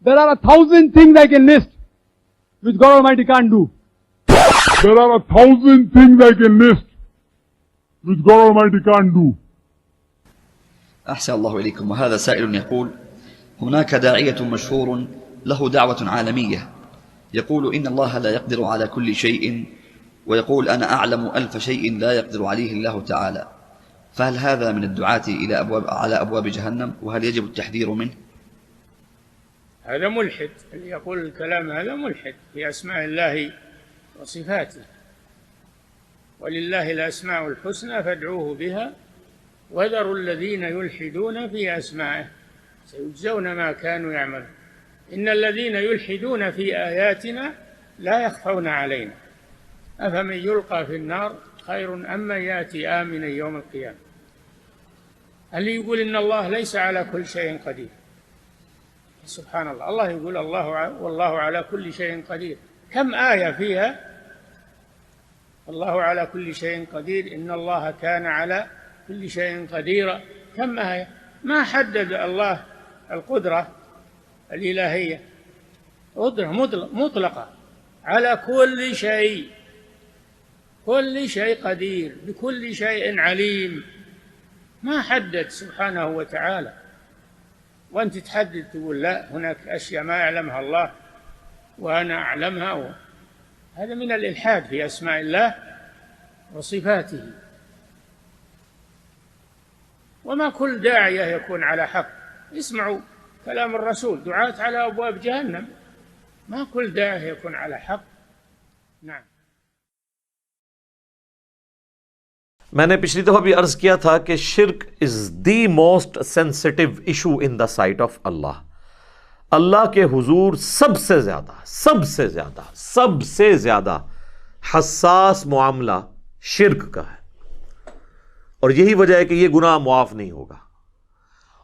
There are 1,000 things I can list which God Almighty can't do. There are 1,000 things I can list which God Almighty can't do. أحسن الله إليكم. وهذا سائل يقول: هناك داعية مشهور له دعوة عالمية يقول إن الله لا يقدر على كل شيء، ويقول أنا أعلم 1000 شيء لا يقدر عليه الله تعالى، فهل هذا من الدعاة على أبواب جهنم، وهل يجب التحذير منه؟ هذا ملحد، اللي يقول الكلام هذا ملحد في أسماء الله وصفاته. ولله الأسماء الحسنى فادعوه بها وذروا الذين يلحدون في أسمائه سيجزون ما كانوا يعملون. إن الذين يلحدون في آياتنا لا يخفون علينا أفمن يلقى في النار خير أم من يأتي آمنا يوم القيامة. اللي يقول إن الله ليس على كل شيء قدير، سبحان الله، الله يقول والله على كل شيء قدير. كم آية فيها الله على كل شيء قدير، إن الله كان على كل شيء قديرا. كم آية؟ ما حدد الله القدرة الإلهية، قدرة مطلقة على كل شيء، كل شيء قدير، بكل شيء عليم، ما حدد سبحانه وتعالى. وأنت تحدد تقول لا، هناك أشياء ما يعلمها الله وأنا أعلمها، هذا من الإلحاد في أسماء الله وصفاته. وما كل داعية يكون على حق. اسمعوا كلام الرسول: دعاة على أبواب جهنم. ما كل داعية يكون على حق. نعم. میں نے پچھلی دفعہ بھی عرض کیا تھا کہ شرک is the most sensitive issue in the sight of اللہ. اللہ کے حضور سب سے زیادہ حساس معاملہ شرک کا ہے، اور یہی وجہ ہے کہ یہ گناہ معاف نہیں ہوگا.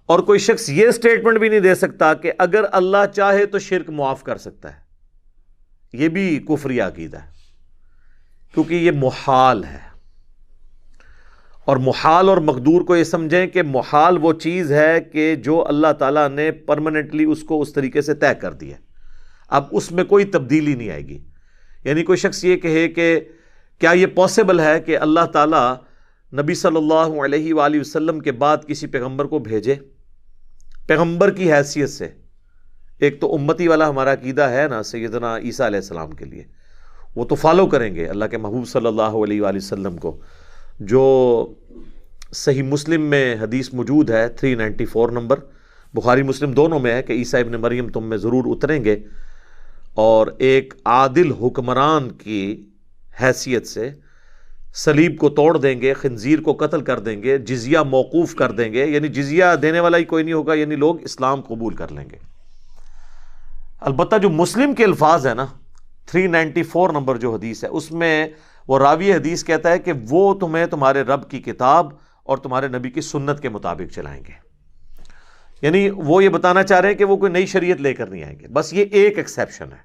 اور کوئی شخص یہ سٹیٹمنٹ بھی نہیں دے سکتا کہ اگر اللہ چاہے تو شرک معاف کر سکتا ہے. یہ بھی کفری عقیدہ ہے، کیونکہ یہ محال ہے. اور محال اور مقدور کو یہ سمجھیں کہ محال وہ چیز ہے کہ جو اللہ تعالیٰ نے پرماننٹلی اس کو اس طریقے سے طے کر دیا، اب اس میں کوئی تبدیلی نہیں آئے گی. یعنی کوئی شخص یہ کہے کہ کیا یہ پاسبل ہے کہ اللہ تعالیٰ نبی صلی اللہ علیہ وآلہ وسلم کے بعد کسی پیغمبر کو بھیجے پیغمبر کی حیثیت سے؟ ایک تو امتی والا ہمارا عقیدہ ہے نا سیدنا عیسیٰ علیہ السلام کے لیے، وہ تو فالو کریں گے اللہ کے محبوب صلی اللہ علیہ وآلہ وسلم کو. جو صحیح مسلم میں حدیث موجود ہے 394 نمبر، بخاری مسلم دونوں میں ہے کہ عیسیٰ ابن مریم تم میں ضرور اتریں گے اور ایک عادل حکمران کی حیثیت سے صلیب کو توڑ دیں گے، خنزیر کو قتل کر دیں گے، جزیہ موقوف کر دیں گے، یعنی جزیہ دینے والا ہی کوئی نہیں ہوگا، یعنی لوگ اسلام قبول کر لیں گے. البتہ جو مسلم کے الفاظ ہیں نا 394 نمبر جو حدیث ہے، اس میں وہ راوی حدیث کہتا ہے کہ وہ تمہیں تمہارے رب کی کتاب اور تمہارے نبی کی سنت کے مطابق چلائیں گے. یعنی وہ یہ بتانا چاہ رہے ہیں کہ وہ کوئی نئی شریعت لے کر نہیں آئیں گے. بس یہ ایک ایکسیپشن ہے.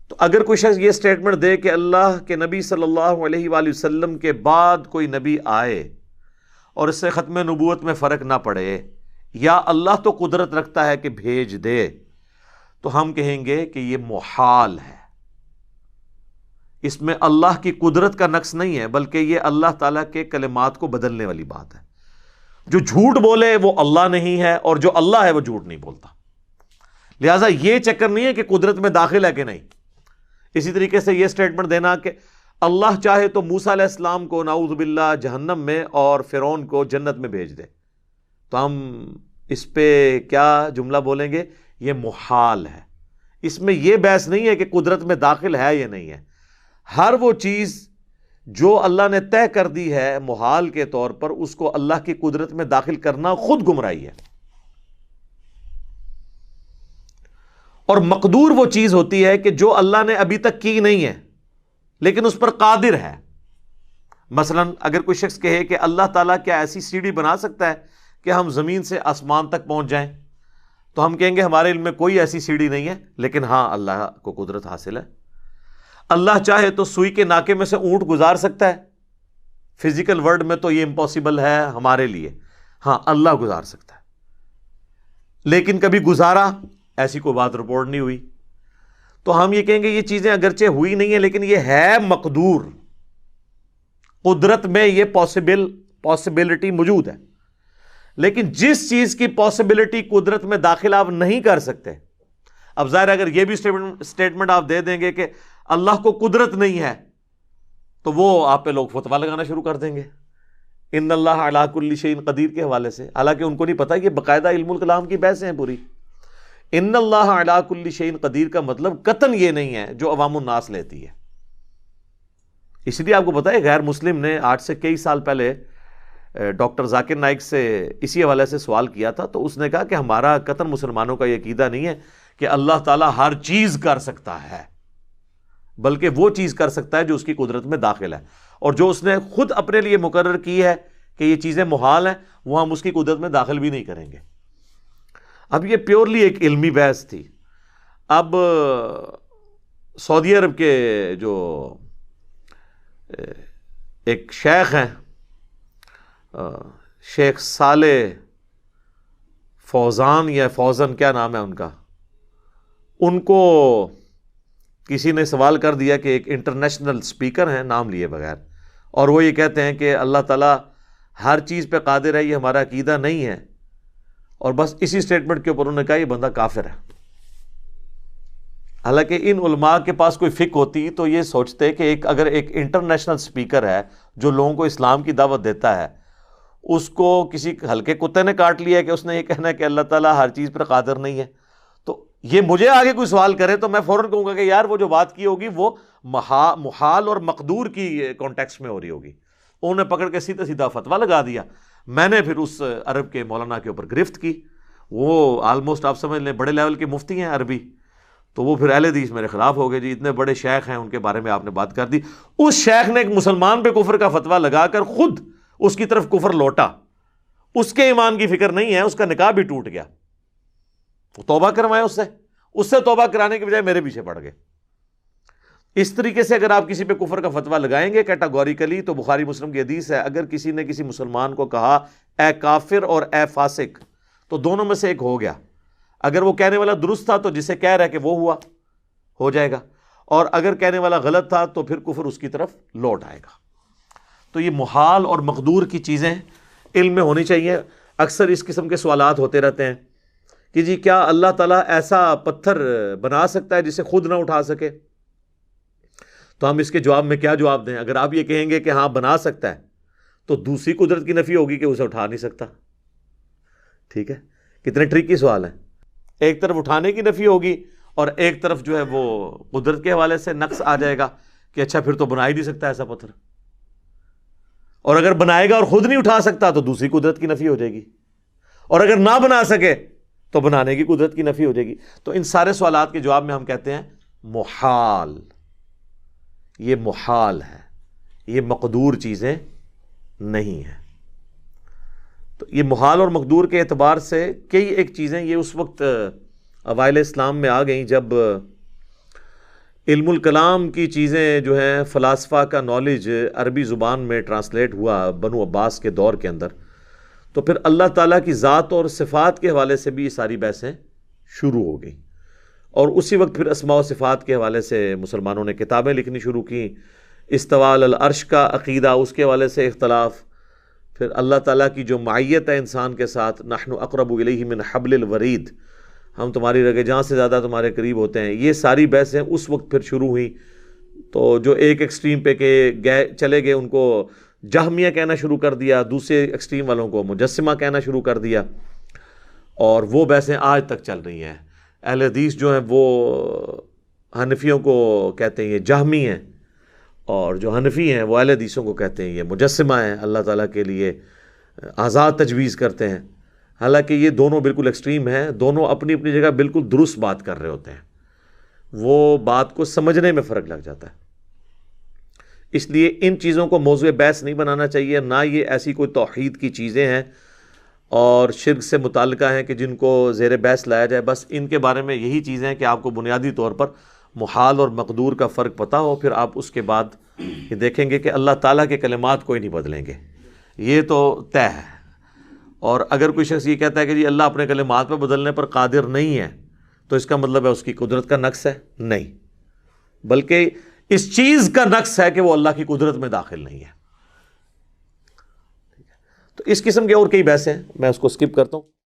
تو اگر کوئی شخص یہ سٹیٹمنٹ دے کہ اللہ کے نبی صلی اللہ علیہ وآلہ وسلم کے بعد کوئی نبی آئے اور اس سے ختم نبوت میں فرق نہ پڑے، یا اللہ تو قدرت رکھتا ہے کہ بھیج دے، تو ہم کہیں گے کہ یہ محال ہے. اس میں اللہ کی قدرت کا نقص نہیں ہے، بلکہ یہ اللہ تعالیٰ کے کلمات کو بدلنے والی بات ہے. جو جھوٹ بولے وہ اللہ نہیں ہے، اور جو اللہ ہے وہ جھوٹ نہیں بولتا. لہٰذا یہ چکر نہیں ہے کہ قدرت میں داخل ہے کہ نہیں. اسی طریقے سے یہ سٹیٹمنٹ دینا کہ اللہ چاہے تو موسیٰ علیہ السلام کو نعوذ باللہ جہنم میں اور فرعون کو جنت میں بھیج دے، تو ہم اس پہ کیا جملہ بولیں گے؟ یہ محال ہے. اس میں یہ بحث نہیں ہے کہ قدرت میں داخل ہے یا نہیں ہے. ہر وہ چیز جو اللہ نے طے کر دی ہے محال کے طور پر، اس کو اللہ کی قدرت میں داخل کرنا خود گمراہی ہے. اور مقدور وہ چیز ہوتی ہے کہ جو اللہ نے ابھی تک کی نہیں ہے لیکن اس پر قادر ہے. مثلا اگر کوئی شخص کہے کہ اللہ تعالیٰ کیا ایسی سیڑھی بنا سکتا ہے کہ ہم زمین سے آسمان تک پہنچ جائیں، تو ہم کہیں گے ہمارے علم میں کوئی ایسی سیڑھی نہیں ہے، لیکن ہاں اللہ کو قدرت حاصل ہے. اللہ چاہے تو سوئی کے ناکے میں سے اونٹ گزار سکتا ہے. فزیکل ورلڈ میں تو یہ امپاسبل ہے ہمارے لیے، ہاں اللہ گزار سکتا ہے. لیکن کبھی گزارا ایسی کوئی بات رپورٹ نہیں ہوئی، تو ہم یہ کہیں گے یہ چیزیں اگرچہ ہوئی نہیں ہیں لیکن یہ ہے مقدور، قدرت میں یہ پاسبلٹی موجود ہے۔ لیکن جس چیز کی پاسبلٹی قدرت میں داخل آپ نہیں کر سکتے، اب ظاہر ہے اگر یہ بھی سٹیٹمنٹ آپ دے دیں گے کہ اللہ کو قدرت نہیں ہے تو وہ آپ پہ لوگ فتویٰ لگانا شروع کر دیں گے ان اللہ علی کل شیء قدیر کے حوالے سے، حالانکہ ان کو نہیں پتہ، یہ باقاعدہ علم الکلام کی بحثیں ہیں پوری۔ ان اللہ علی کل شیء قدیر کا مطلب قطعاً یہ نہیں ہے جو عوام الناس لیتی ہے۔ اس لیے آپ کو پتہ ہے غیر مسلم نے آج سے کئی سال پہلے ڈاکٹر ذاکر نائک سے اسی حوالے سے سوال کیا تھا، تو اس نے کہا کہ ہمارا قطعاً مسلمانوں کا یہ عقیدہ نہیں ہے کہ اللہ تعالیٰ ہر چیز کر سکتا ہے، بلکہ وہ چیز کر سکتا ہے جو اس کی قدرت میں داخل ہے، اور جو اس نے خود اپنے لیے مقرر کی ہے کہ یہ چیزیں محال ہیں وہ ہم اس کی قدرت میں داخل بھی نہیں کریں گے۔ اب یہ پیورلی ایک علمی بحث تھی۔ اب سعودی عرب کے جو ایک شیخ ہیں، شیخ صالح فوزان یا فوزن کیا نام ہے ان کا، ان کو کسی نے سوال کر دیا کہ ایک انٹرنیشنل سپیکر ہیں نام لیے بغیر، اور وہ یہ کہتے ہیں کہ اللہ تعالیٰ ہر چیز پہ قادر ہے، یہ ہمارا عقیدہ نہیں ہے، اور بس اسی سٹیٹمنٹ کے اوپر انہوں نے کہا یہ بندہ کافر ہے۔ حالانکہ ان علماء کے پاس کوئی فقہ ہوتی تو یہ سوچتے کہ اگر ایک انٹرنیشنل سپیکر ہے جو لوگوں کو اسلام کی دعوت دیتا ہے، اس کو کسی ہلکے کتے نے کاٹ لیا کہ اس نے یہ کہنا ہے کہ اللہ تعالیٰ ہر چیز پر قادر نہیں ہے، تو یہ مجھے آگے کوئی سوال کرے تو میں فوراً کہوں گا کہ یار وہ جو بات کی ہوگی وہ محال اور مقدور کی کانٹیکسٹ میں ہو رہی ہوگی۔ انہوں نے پکڑ کے سیدھا سیدھا فتویٰ لگا دیا۔ میں نے پھر اس عرب کے مولانا کے اوپر گرفت کی، وہ آلموسٹ آپ سمجھ لیں بڑے لیول کے مفتی ہیں عربی، تو وہ پھر اہل حدیث میرے خلاف ہو گئے، جی اتنے بڑے شیخ ہیں ان کے بارے میں آپ نے بات کر دی۔ اس شیخ نے ایک مسلمان پہ کفر کا فتویٰ لگا کر خود اس کی طرف کفر لوٹا، اس کے ایمان کی فکر نہیں ہے، اس کا نکاح بھی ٹوٹ گیا، وہ توبہ کروائے اس سے توبہ کرانے کی بجائے میرے پیچھے پڑ گئے۔ اس طریقے سے اگر آپ کسی پہ کفر کا فتویٰ لگائیں گے کیٹاگوریکلی، تو بخاری مسلم کی حدیث ہے اگر کسی نے کسی مسلمان کو کہا اے کافر اور اے فاسق، تو دونوں میں سے ایک ہو گیا۔ اگر وہ کہنے والا درست تھا تو جسے کہہ رہا ہے کہ وہ ہوا ہو جائے گا، اور اگر کہنے والا غلط تھا تو پھر کفر اس کی طرف لوٹ آئے گا۔ تو یہ محال اور مقدور کی چیزیں علم میں ہونی چاہیے۔ اکثر اس قسم کے سوالات ہوتے رہتے ہیں کہ جی کیا اللہ تعالیٰ ایسا پتھر بنا سکتا ہے جسے خود نہ اٹھا سکے؟ تو ہم اس کے جواب میں کیا جواب دیں؟ اگر آپ یہ کہیں گے کہ ہاں بنا سکتا ہے تو دوسری قدرت کی نفی ہوگی کہ اسے اٹھا نہیں سکتا۔ ٹھیک ہے، کتنے ٹرکی سوال ہیں۔ ایک طرف اٹھانے کی نفی ہوگی اور ایک طرف جو ہے وہ قدرت کے حوالے سے نقص آ جائے گا کہ اچھا پھر تو بنا ہی نہیں سکتا ایسا پتھر، اور اگر بنائے گا اور خود نہیں اٹھا سکتا تو دوسری قدرت کی نفی ہو جائے گی، اور اگر نہ بنا سکے تو بنانے کی قدرت کی نفی ہو جائے گی۔ تو ان سارے سوالات کے جواب میں ہم کہتے ہیں محال، یہ محال ہے، یہ مقدور چیزیں نہیں ہیں۔ تو یہ محال اور مقدور کے اعتبار سے کئی ایک چیزیں یہ اس وقت اوائل اسلام میں آ گئیں جب علم الکلام کی چیزیں جو ہیں فلاسفہ کا نالج عربی زبان میں ٹرانسلیٹ ہوا بنو عباس کے دور کے اندر، تو پھر اللہ تعالیٰ کی ذات اور صفات کے حوالے سے بھی یہ ساری بحثیں شروع ہو گئیں، اور اسی وقت پھر اسماء و صفات کے حوالے سے مسلمانوں نے کتابیں لکھنی شروع کیں۔ استواء علی العرش کا عقیدہ، اس کے حوالے سے اختلاف، پھر اللہ تعالیٰ کی جو معیت ہے انسان کے ساتھ، نحن اقرب الیہ من حبل الورید، ہم تمہاری رگے جان سے زیادہ تمہارے قریب ہوتے ہیں، یہ ساری بحثیں اس وقت پھر شروع ہوئیں۔ تو جو ایک ایکسٹریم پہ چلے گئے ان کو جہمیہ کہنا شروع کر دیا، دوسرے ایکسٹریم والوں کو مجسمہ کہنا شروع کر دیا، اور وہ بحثیں آج تک چل رہی ہیں۔ اہل حدیث جو ہیں وہ حنفیوں کو کہتے ہیں یہ جہمی ہیں، اور جو حنفی ہیں وہ اہل حدیثوں کو کہتے ہیں یہ مجسمہ ہیں، اللہ تعالیٰ کے لیے آزاد تجویز کرتے ہیں۔ حالانکہ یہ دونوں بالکل ایکسٹریم ہیں، دونوں اپنی اپنی جگہ بالکل درست بات کر رہے ہوتے ہیں، وہ بات کو سمجھنے میں فرق لگ جاتا ہے۔ اس لیے ان چیزوں کو موضوع بحث نہیں بنانا چاہیے، نہ یہ ایسی کوئی توحید کی چیزیں ہیں اور شرک سے متعلقہ ہیں کہ جن کو زیر بحث لایا جائے۔ بس ان کے بارے میں یہی چیزیں ہیں کہ آپ کو بنیادی طور پر محال اور مقدور کا فرق پتہ ہو، پھر آپ اس کے بعد یہ دیکھیں گے کہ اللہ تعالیٰ کے کلمات کوئی نہیں بدلیں گے، یہ تو طے ہے۔ اور اگر کوئی شخص یہ کہتا ہے کہ جی اللہ اپنے کلمات پہ بدلنے پر قادر نہیں ہے، تو اس کا مطلب ہے اس کی قدرت کا نقص ہے؟ نہیں، بلکہ اس چیز کا نقص ہے کہ وہ اللہ کی قدرت میں داخل نہیں ہے۔ تو اس قسم کے اور کئی بحثیں ہیں، میں اس کو سکپ کرتا ہوں۔